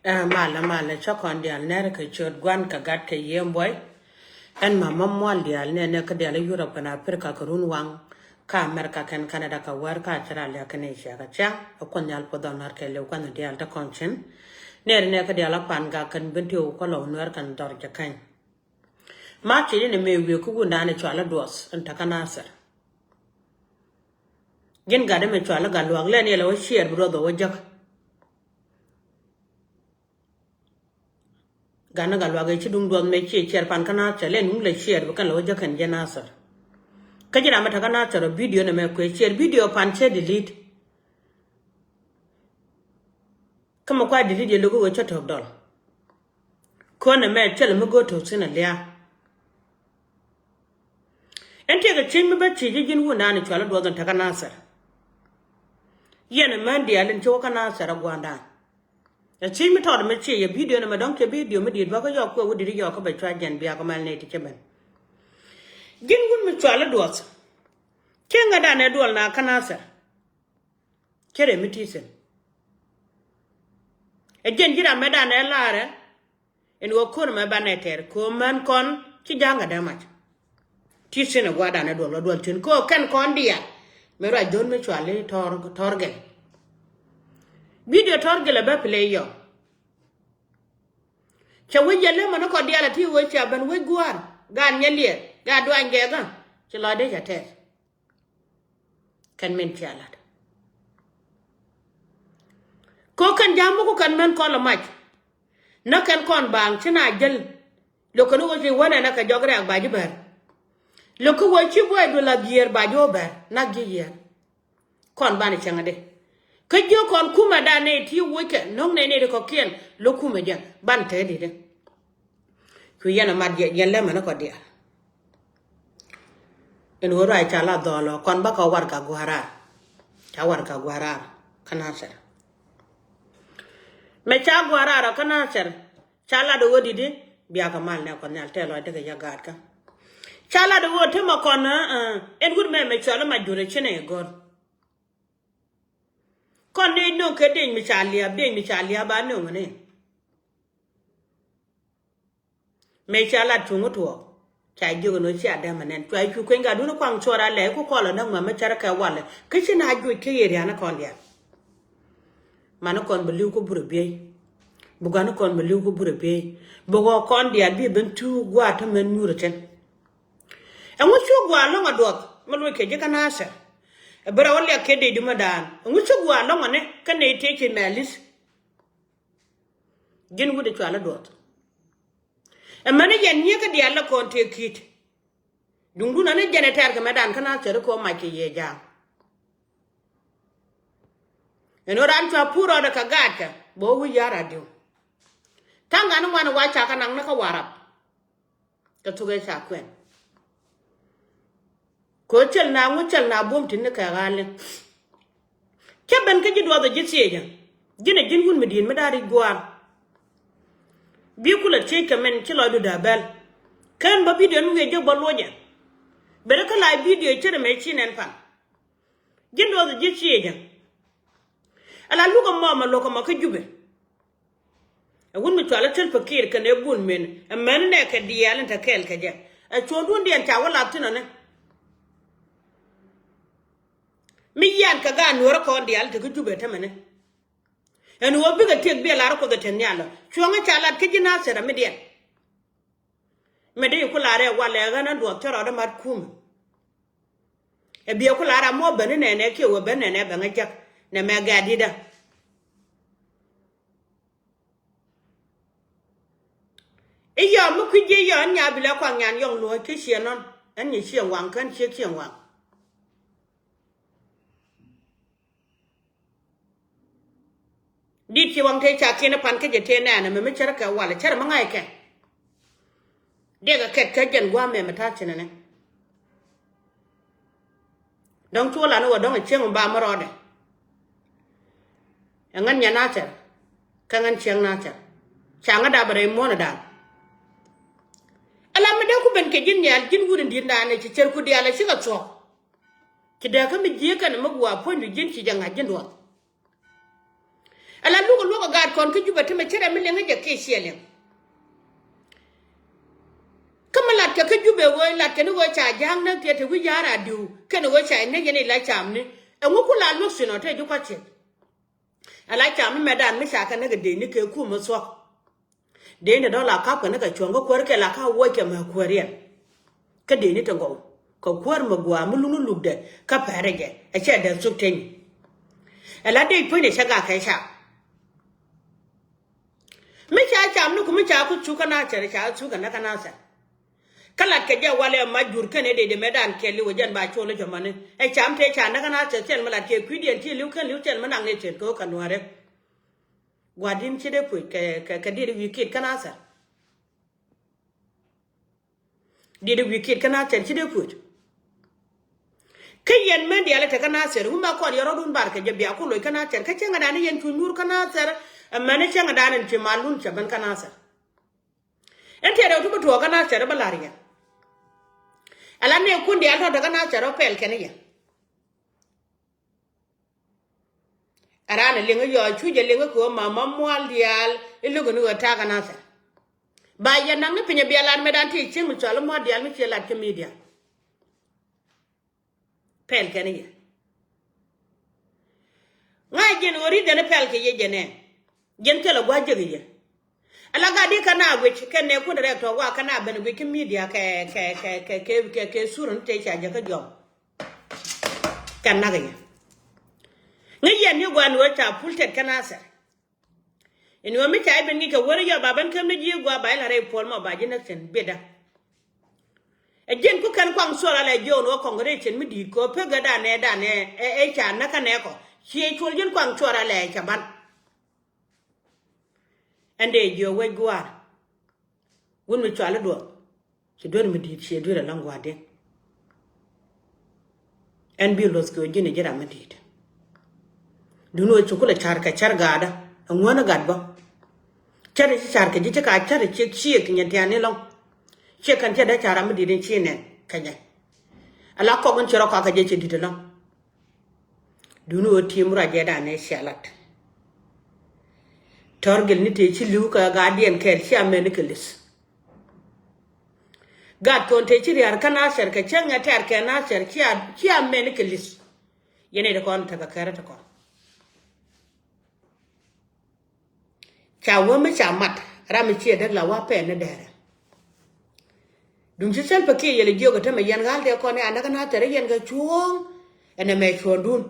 Mala chokon dial nere ke chot gwan ka gat ke yem boy en mama mwal dial ne ka dial Europe na Africa ka run wang ka America ken Canada ka war ka chara le ka ne sha ka cha kon yal po donar ke le kan dial ta konchen ne ka dial pan ga kan bentio ko lo ner kan dor ja kan ma chi ne me wi ku gunda ne chala dos en ta kana sar gen ga de me chala ga lo le ne lo share bro do wajak Gana galwaga ci dung duang me ci cer pan kana chale nung le share kan lo jakan janasar kajira mata kana charo video na me ko share video pan che delete kama kwa delete logo go chat of dol ko na me chale me go to sina lia ente ga cin me ba ci jin wuna ne chala do gan ta kana sar yana man dia len ci kana sar gwanda a chin me thought me che video na madam ke video me dit ba ko yok ko wudi yok ko ba twa jan bia ko mal ne ti cheben gin gun me twala duot kenga da ne dol na kanasa kere mi tisen e jen jira me da ne lare en wo ko me ba ne ter ko man kon ci janga da mat tisen gwa da ne dol tin ko kan kon dia me ra don me twale torge video torgela ba play yo chawe yele mano ko diala ti wo cha ban we guar gan nyelie ga do ange ga ci lo de jate kan men chala ko kan jamu ko kan men ko la mach na kan kon bang china jel lo ko no ji wana na ka jogre ak ba ji ber lo ko wo ci boy do la bier ba jo ber na gi yer kon ba ni changa de Kajo kon kuma da ne ti wike nong ne de ko kien lo kuma ja ban te de ku yana mad yelle mana ko dia en wora cha la dolo kon ba ko war ka gwara ta war ka gwara kana ser me cha gwara kana ser cha la do wodi de biya ka mal ne ko nyal te lo de ga gat ka cha la do wote ma kon en gud me cha la ma jure chene gor Kon ne no ke den mi chalia ba no ngene me chala tungu to cha jogo no cha da manen twai ku kwenga du no kwang chora le ku ko lo na ma chara ka wale kichi na ju ke yeri ana kon dia mano kon belu ko burbe bugano kon belu ko burbe bugo kon dia bi ben tu gwa ta men nureten en wo chu gwa lo ngadok mo lo ke je kana sa bara wali akede di madan nguchu gwa lo ngane kane teke melis gin wude twala dot e mane yen nyeka di alla kon te kit dungu na ne genetar ka madan kana tere ko make ye ja eno ran twa puro da kagata bo wu yara dio tanga no wana wacha kana na ka warap ka tuge cha kwen ko chel na bom tin ka gale ke ben ke jidwa da jitseja gine jin gun medin medari gwar bi kula che ka men kilo do da bel kan ba video nu je baloja bere ka la video chere me chinen pa jin do da jitseja ala lugo mama loko ma ka jube gun mi twala tel fakir kan e bun men ne ka diyalan ta kel ka ja a chodun dian ta wala tinane mi yan ka ga nuwar ko ndi al te ku jube ta mene en wo bi ga tek bi la ko ga ten yalla chonga chala ke jina sera mi dia me de ku la re wala ga na do toro da mat kum e bi ku la ra mo bene ne ke wo bene ne ba ngajak ne me ga dida e ya mu ku je ya nya bi la kwa nyan yong lo ke xie non an ni xie wang kan xie wang dit ki wang te cha kina pan ke je te na na me chara ka wala chara mangai ke de ga ket ka jen gwa me mata chene ne dong tu la no wa dong cheng ba mo rode ngan nya na cha ka ngan cheng na cha cha nga da bare mo na da ala me da ku ben ke jin yal jin wurin din da ne ci cer ku dia la ci ga so ki da ka mi je kan magwa point jin ci janga jin do ala lugo gad kon ke juba te me chere mi lenga je ke shele kama lat ke jube wo lat ke no cha jang na te wi yara du ke no cha ne ye ne la cham ni e ngo kula lu sino te ju kwa che ala cham me dan mi sha ka ne de ni ke ku mo so de ne do la ka ko ne ka chongo ko ke la ka wo ke ma ko rien ke de ni to go ko kwar ma gwa mu lu lu de ka pare je e che de su ten ala de pu ne sha ga kai sha mi cha cham nu ku mi cha ku chu kana che cha chu kana kana sa kala ke ja wale majur kene de medan ke li wajan ba chole jamane e cham te cha na kana che chen mala ke kwidien ti liu kan liu chen manang ne chen ko kanware gwadin che de pu ke de wikit kana sa de wikit kana chen che de pu ke yen men dia le te kana ser huma ko yoro dun bar ke je bia ko lo kana chen ke chen ngada ne yen tu nur kana ser mane chen ngada ne che malun che ban kana sa ente de tu to kana ser balariya ala ne kundi alto daga na charo pel kene ya arana lenga yo chuje lenga ko mama mwal dial ilugo ni wata kana sa ba ya nang ne pinya bialan medan ti chimu chalo mo dial mi chelat ke media pel kene ya ngai gen ori de ne pel ke ye jene gen tele gwa jege ye ala ga di kana which ken ne ku director wa kana ben wi ke media ke surun te cha ja ka jom kan na ga ya ngi yen ni gwa no ta pultet kana sa en wo mi cha ben ni ka wori yo baban kam ne ji gwa ba la re pol ma ba ji na sen beda e gen ku kan kwang so la le jo no congregation mi di ko pe ga da ne e cha na ka ne ko chi chul gen kwang so la le cha ban ande jo we gwa won mi chala do ci do mi di ci do la ngwa de en bi los ko jine jira ma di du no ci kula char ka char gada ngwana gad ba char ci char ka ji ka char ci ci ki nya tiane long ci kan ci da chara ma di den ci ne kanya ala ko gon ci ro ka je ci di long du no timura je da ne shalat torgel ni te ci liu ka gadien kel ci amene kelis gad kon te ci riar kana ser ka cenga ter ke na ser ci amene kelis yene de kon ta ka kare ta kon cha wo me cha mat ram ci de la wa pe ne dere dum ci sel pa ke yele jogo ta me yan gal de kon ya na kana tere yen ga chuong ene me chondun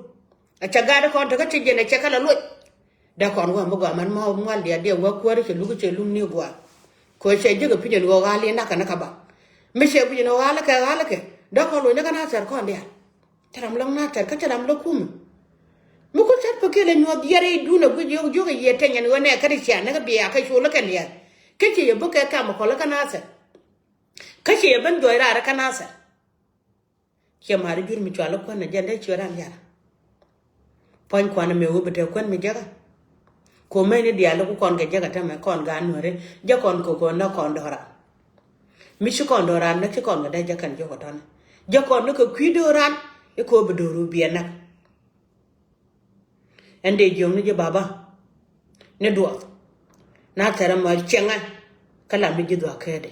a cha gad kon ta ka ci jene cha kala lo da kon wa mo ga man ma mal dia de wa ko re lu ke lu ni gwa ko che je ga pinyo go ga le na ka ba me che pinyo ga la ke da ko lo na kana ser kon dia taram long na ter ka taram lo kum mo ko chat pa ke le no diare du na gu jo ga ye tenya no ne ka ri cha na ga biya ka shu la ka le ke che ye bu ka ka mo ko la kana ser ka che ye ban do ra kana ser ke ma ri jur mi chwa la ko na jende chwa ya pon ko na me wo bete kon mi jaga ko me ni dia lo kon ke jaga ta me kon ga nore ja kon ko na kon dora mi shi kon dora na ki kon ga da ja kan jo ko ton ja kon no ko kwi doran e ko be doru bi na ende jom ni je baba ne do na tara ma chenga kala mi ji do akede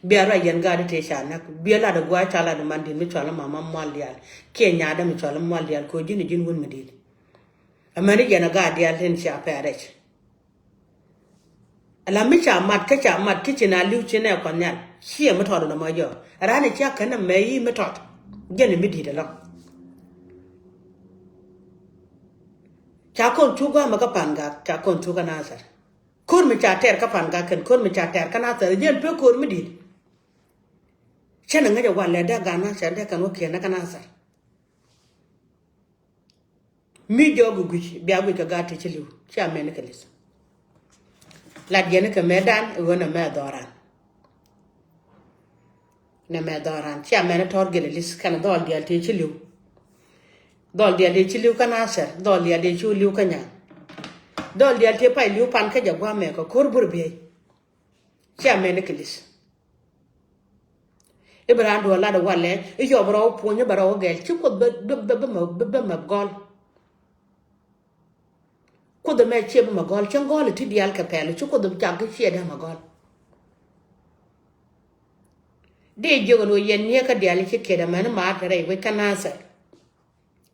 biara yen ga de te sha na biela da gwa ta la de mandi mi chola mama mwalial ke nya da mi chola mwalial ko jini jin won mi di amani yana ga dia ten sha parech ala mi cha mat ka cha mat ki china liu china ko nyal chi ma to na ma jo rani cha kana me yi ma to gene mi di da lo cha kon chu ga ma ka pan ga cha kon chu ga na sa kur mi cha ter ka pan ga kan kur mi cha ter ka na sa yen pe kur mi di chana nga ja wale da ga na sa da kan o ke na ka na sa mi jogu guchi biya gu ka gati chiliu cha me ne kelis la gene ka medan wona me doran na me doran cha me ne torgele lis kana dol dial te chiliu dol dial de chiliu kana ser dol dial de chiliu kanya dol dial te pai liu pan ka ja gwa me ko korbur bi cha me ne kelis Ibrahim do la do wale e yo bro po nya bro gel chi ko be ma gol the me chip magol changol ti dial kapel chuko dum chak chi da magol de jogo no yen ne ka dial chi ke da man ma tare we kanasa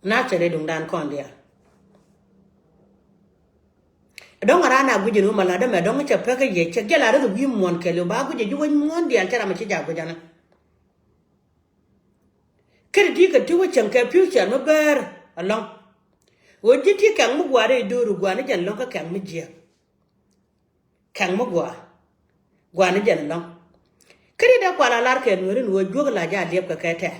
na tere dung dan kon dia dong arana guje no mala da me dong cha pe ka ye cha gela da wi mon ke lo ba guje ju won mon dial tara ma chi ja gujana kere di ka tu chan ka future no ber along wo jiti kan mu gware do ru gwana jan long ka kan mu je kan mu gwana jan long kere da kwala lar ke no rin wo jog la ja lep ka kete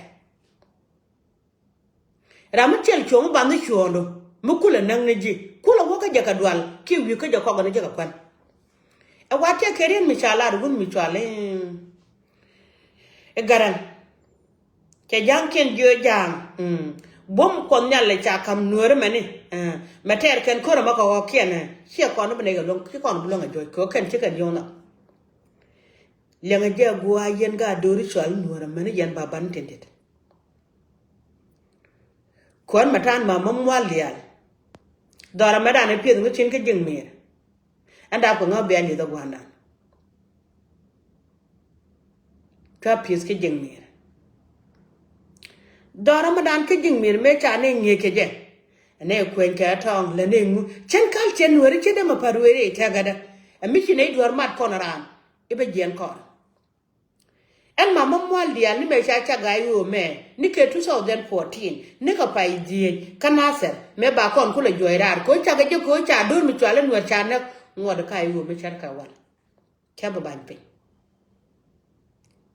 ramu chel chong ba ni chondo mu kula nang ne ji kula wo ka jaka dwal ki wi ka jaka ko ne jaka kwan e wate kere mi chala ru mi chale e garan ke jang ken jo jang bom kon nyalle cha kam nuor mani mater ken ko ma ko ken chi ko no bne ga long ki ko no long jo ko ken chi ken yo na le nga je gwa yen ga do ri chal nuor mani yen ba ban tendet kon matan ma mam walial dora madane pie ngo chin ke jing mir anda ko ngo be ani do gwanda ka pies ke jing mir dora madan ke jing mir me cha ne nge ke je ne kwen ka tong le ne ngu chen kal chen wori che de ma parwere ta gada ami chi ne dor mat kon ran ibe jen kon en mama mwal dia ni me cha ga yo me ni ke 2014 ni ka pai die kanasel me ba kon kula joirar ko cha ga je ko cha dur mi chwale no cha na ngod ka yo me char ka wal ka ba ban pe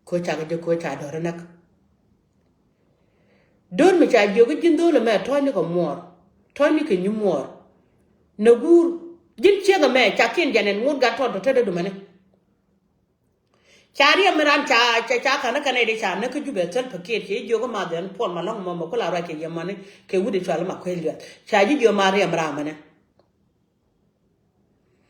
ko cha ga je ko cha dor nak don mi cha jogo jindo le me to ni ko mor to ni ke nyumor na gur jin che ga me cha kin janen ngur ga to to de mane chari amran cha kana kana de cha na ku jube tel paket ke jogo ma den pon ma long mo ko la ra ke yamane ke wudi chala ma kwel cha ji jo mari amra mane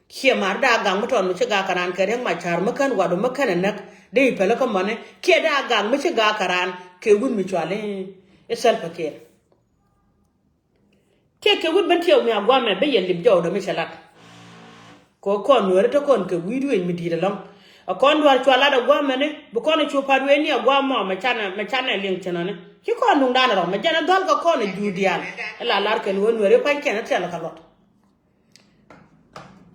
khia mar da gang mo ton mi ga karan ke reng ma char ma kan wado ma kan nak de pele ko mane ke da gang mi ga karan ke wud mi chale esal paket ke wud ban tiyo mi agwa me be yen lib jo do mi chala ko kon wore to kon ke widu en mi di de long akon war chwala da gwa mene bu kono chu padwe ni agwa mo ma chana ling chana ne ki ko nung dana ro ma jana dol ko kono judial la lar ken won wore pan ken tela ka lot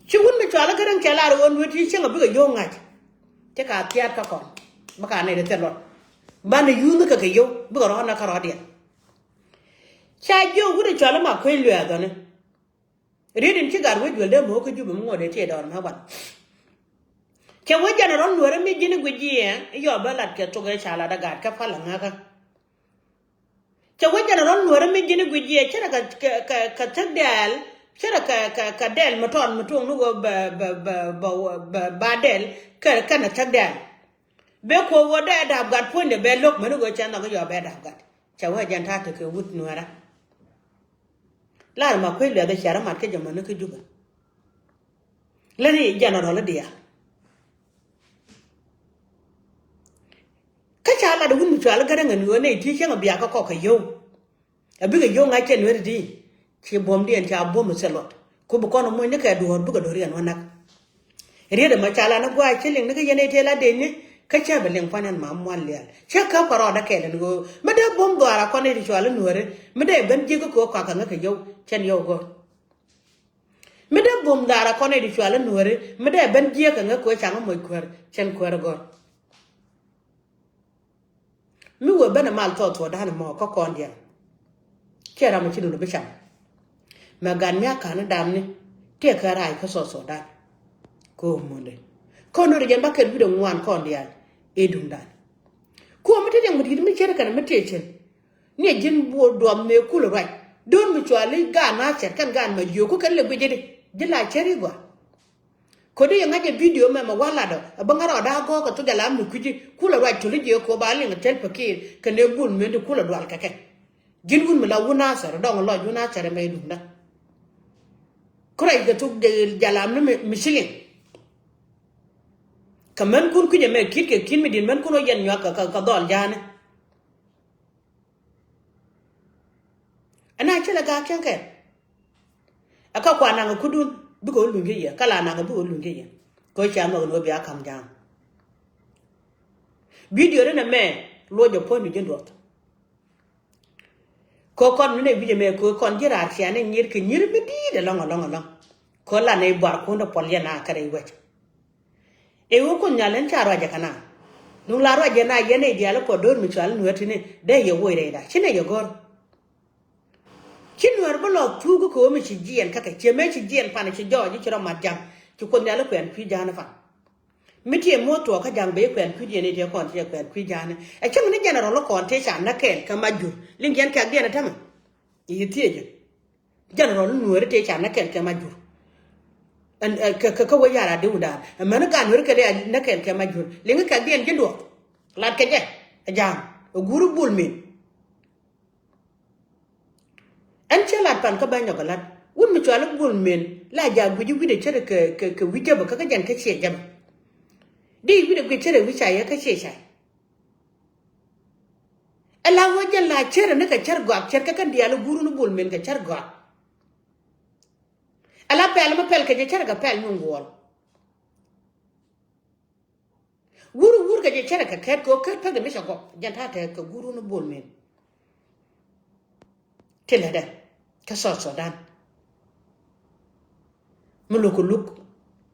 chi won me chwala garan kela ro won weti chenga bu ga yo ngaj te ka tiat ka kon ba ka ne de telot ba ne yu ka yo bu ro na ka ro dia cha yo wude chwala ma ko ilwa da ne ridin chi gar we jwel de mo ko ju mo de te da ma ban ke wajana ron nuore mi jini gujie yo balat ke to ga chala da gad ka fala ngaka ke wajana ron nuore mi jini gujie chara ka tadal chara ka del moton mutung no ba del ka na tadal be ko woda da gad ponde be lok manu go chana go yo be da gad cha wajan ta to ke wut nuora la ma ko le da chara mat ke jamanu ke juba la ni jana ro la dia chala da wun chala garanga ni wona ti chenga biya ka ko ka yo abi ga yo nga chen wer di chi bom di en cha bom selot ko bu kono mo ne ka do bu ga do rian wana riya da ma chala na gwa chiling ne ka yene te la de ni ka cha belen fanan ma mwal ya cha ka paro da ke le go ma da bom do ara ko ne di chala nuore ma da ben ji ko ka ka ka yo chen yo go ma da bom da ara ko ne di chala nuore ma da ben ji ka ko cha mo kwer chen kwer go mi wo bana mal to da mo ko kon dia kera mo chidu be cham magan nya kana damni te karai ko so da ko monde ko no de ba ker bi do ngwan kon dia e dum dan ko mo te mo di mi kera kana me te chen ne jin bo do me kul rai don mi chwali ga na cher kan gan ma yo ko kan le be de jila cheri gwa ko de ngaje video me ma wala do bangaro da go ko to dala mu kuji kula rai to je ko ba le tel pakir kan ne bun me de kula dwal ka ke jin gun me la wuna sar do lo wuna sar me dum na kurai ga to de jala me misilin kaman kun kunye me kit ke kin me din man kuno yen nyak ka dol jana ana chela ga kyan ke aka kwa na kudun bi ko lungi ya kala na bi ko lungi ya ko cha no no bi akam jam video re na me lo jo po mi jendo ko kon ne video me ko kon jira tia ne nyir ke nyir bi di de longa ko la ne bar ko no pol ya na kare wet e wo ko nyalen cha raja kana nu la raja na ye ne dia la ko dor mi chal nu etine de ye wo re da chine ye gor chin wer bolo tu ko mi chi jien ka che me chi jien pa ne chi jo ji chro ma jam chi ko nyala kwen pi jana fa mi tie moto ka jang be kwen pi ne dia kon tie kwen pi jana e chang ne general lo kon te cha na ken ka majur lingen ka dia na tama yi tie je general nu wer te cha na ken ka majur an ka wa yara de uda man ka nur ka de na ken ka majur linga ka dia je do lat ka je jam guru bul min an chala pan ka banyo galat un mi chala gul men la ja guji wide chere ke wije ba ka jan ka che jam di wide ke chere wi cha ya ka che cha ala wajan la chere ne ka cher gwa cher ka kan dia lu guru no bul men ka cher gwa ala pel ma pel ka je cher ga pel nu ngol guru ka je cher ka ket ko ket pa de mi cha go jan ta te ka guru no bul men tela da ka so dan muluk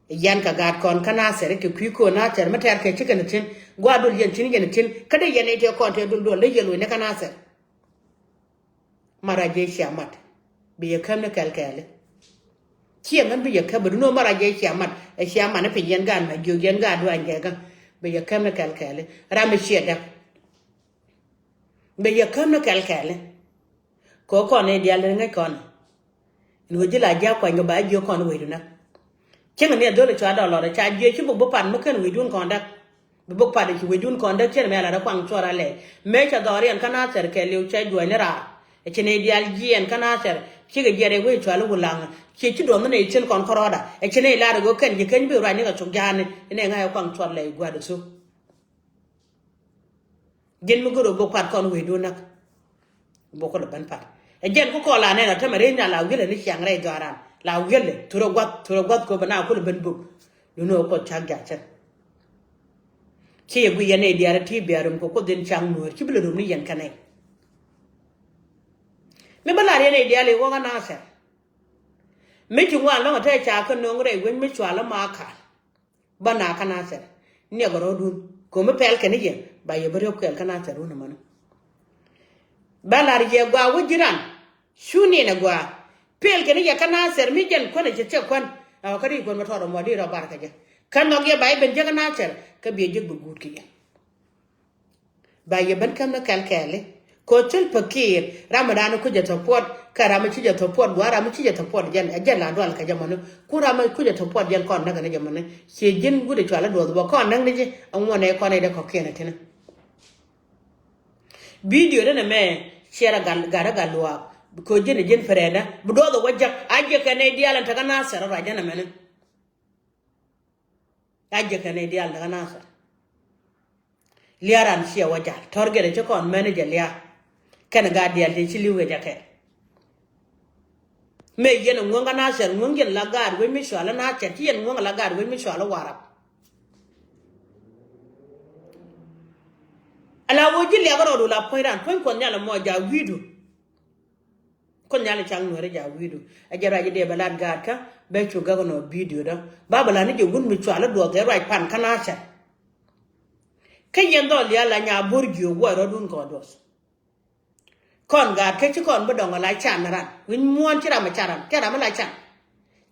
yan ka gad kon kana sere ke ko na ter mater ke chicken tin gwadul yen tin yen tin kada yen ite kon te dul dol le yelo ne kana ser maraje shamat bi ya kam ne kalkale kiye man bi ya ka bu no maraje shamat e shama ne pe yen gan ma gyo yen ga do anje ga bi ya kam ne kalkale ram sheda bi ya kam ne kalkale ko kon ne dia le ngai kon no jila ja kwa ba jo kon we du na chenga ne dole chwa da lo da cha je chi bu pan mo kan we dun kon da bu pa de chi we dun kon da chen me la da kwang chora le me cha do rian kana ser ke liu cha jo ne ra e chene dial jien kana ser chi ga jere we chwa lu lang chi do ne chen kon koroda e chene la da go kan ji kan bi ra ni ga chuk jan ne nga ya kwang chor le gwa da su gen mu go bu pat kon we dun nak bu ko da ban pat e gen ko la ne na ta mare nya la wile ni chiang re garan la wile turo gwat ko bana ko ben bu no ko chang ja chen chi gu yene diara ti biarum ko den chang nur chi bulu ni yen kanai me bala re ne diale wo na sa me chi wa lo ta cha ko no ngre wen me chwa la ma ka bana kana sa ne goro dun ko me pel ke ni ye ba ye bere ko el kana sa ru na man bala re ye gwa wujiran shuni na gwa pel ke ni ya kana ser mi jen ko ne che kon ka ri kon ma to mo di ro bar ka je kan no ge bay ben je kana ser ka bi je bu gut ki ya ba ye ban kan na kalkale ko tul pakir ramadan ko je to pot karama ci je to pot wara mu ci je to pot jen la dol ka jamano ku rama ku je to pot jen kon daga ne jamano se jen gude to ala do bo kon nang ne je an wona ko ne de ko kena tina video de me share gara galwa ko jen fereda bu do do wajja aje ka ne dialan ta kana sara ra jana men aje ka ne dial daga nasa liaran sia wajja torgere je kon manager liya kana ga dial de ci liwe jake me yena ngonga na ser ngongen la gar we mi shala na cha ti yen ngonga la gar we mi shala warap ala woji le garo do la poiran kon nyala mo ja widu kon nyala chang no re ja widu ajara je de balad gar ka be chu ga no video da babala ni je gun mi shala do ga right pan kana cha kayen do le ala nya borgio wo ro dun ko dos kon ga ke ci kon bodong la chan ran win muon ci rama charam ke rama la chan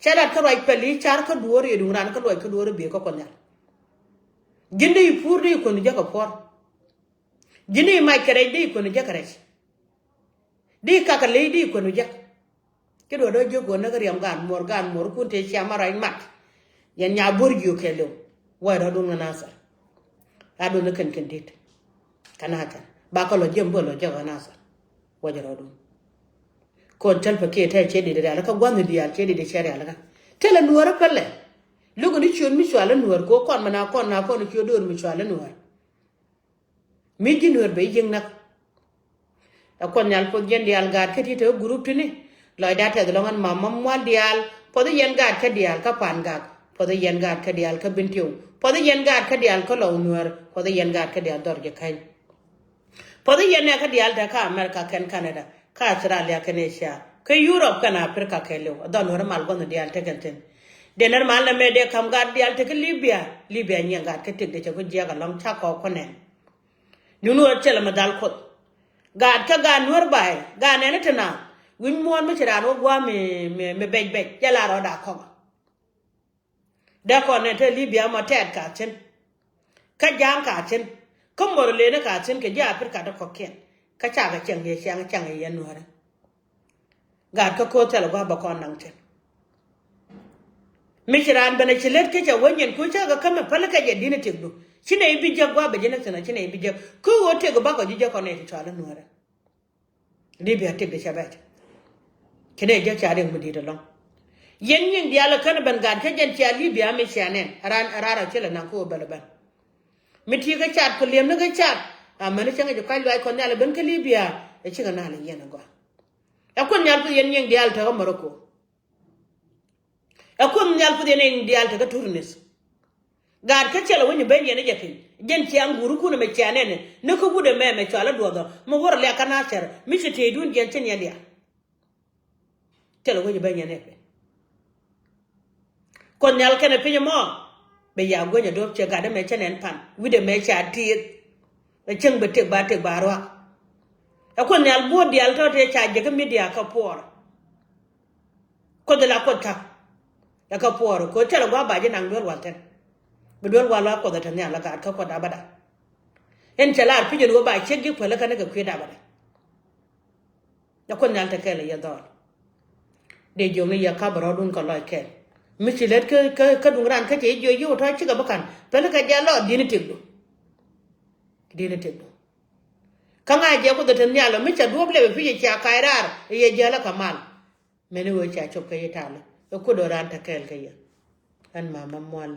charat ko roy peli char ko duore du ran ko roy ko duore be ko kon ya ginde yi pour ni ko ni jaka por ginde mai kere di ko ni jaka res di ka ka le di ko ni jak ke do jogo na gariam gan mor kun te chama rai mat yan nya borgio ke lo wa ro dun na sa ado na kan dit kana ta ba ko lo jembo lo jaga na sa wajaradu kon talpa ke ta ce de da ka gwandu diya ce de shari alaka tela nuwar palle lugo ni cion mi swala nuwar ko kon mana kon na kon ki do mi swala nuwar mi ji nuwar be jing nak akon nyal ko jendi al gar kati to group ni loy data de longan mama mwal dial podo yen gad ka dial ka pan gak podo yen gad ka dial ka bintiu podo yen gad ka dial ka law nuer podo yen gad ka dial dorje kain podo yen ka dial da ka America ken Canada ka Australia ken Asia ka Europe kan Africa ka lew don hor mal gon dial tegenten de normal na me de kam gad dial te ka Libya nyen gad ka tigde ko jiga long cha ko nen nunu chela madal ko gad ka ga nuer bai ga ne tana win mon me chira no gwa me bej jala ro da ko da ko ne te Libya ma tet ka chen ka jam ka chen ko mor le na ka chen ke ja Africa da ko ken ka cha ga chen ye chang ye nuer gad ka ko tel gwa ba ko nang chen Mishiran bana chilet ke cha wanyen ko cha ga kama palaka je dina tegdo chine ibi jagwa ba jena sana chine ibi jag ko wote go ba ko je ko ne to ala nuara Libya tegde shabat kene je cha de mudi de long yen diala kan ban gan ke jen cha Libya me chanen arara chela nan ko balaban miti ga chat ko lem na ga chat amana changa je kai lay ko ne ala ban ke Libya e chiga na ala yen go akon nyal ko yen dial ta Morocco akum nyal fu dene dial ta Tunis gad ka chela woni ben yene jafin jen ci anguru kuna me chanene ne ko bude me chala dodo mo wor le kana cher mi ci te dun jen ten yalia chela woni ben yene pe kon nyal kana pinyo mo be ya gonya do che gada me chanen pan wide me cha ti e cheng be te ba ro akon nyal bo dial to te cha je ka media ka por ko de la ko ta ka por ko tela gwa ba je nang dor walten be dor wala ko da tan ya la ka ko da bada en tela pi je go ba che gi pala ka ne ka kwe da bada ya ko nyal ta kele ya dor de jo ne ya ka bro dun ko loy ke mi ci let ka dun ran ka je yo to ci ga bakan pala ka ja lo dini tegdo ka nga je ko da tan ya lo mi cha do ble be fi cha ka rar ye je la kamal mene wo cha chop ka yetala ko do ran ta kel ka ya an mama mwal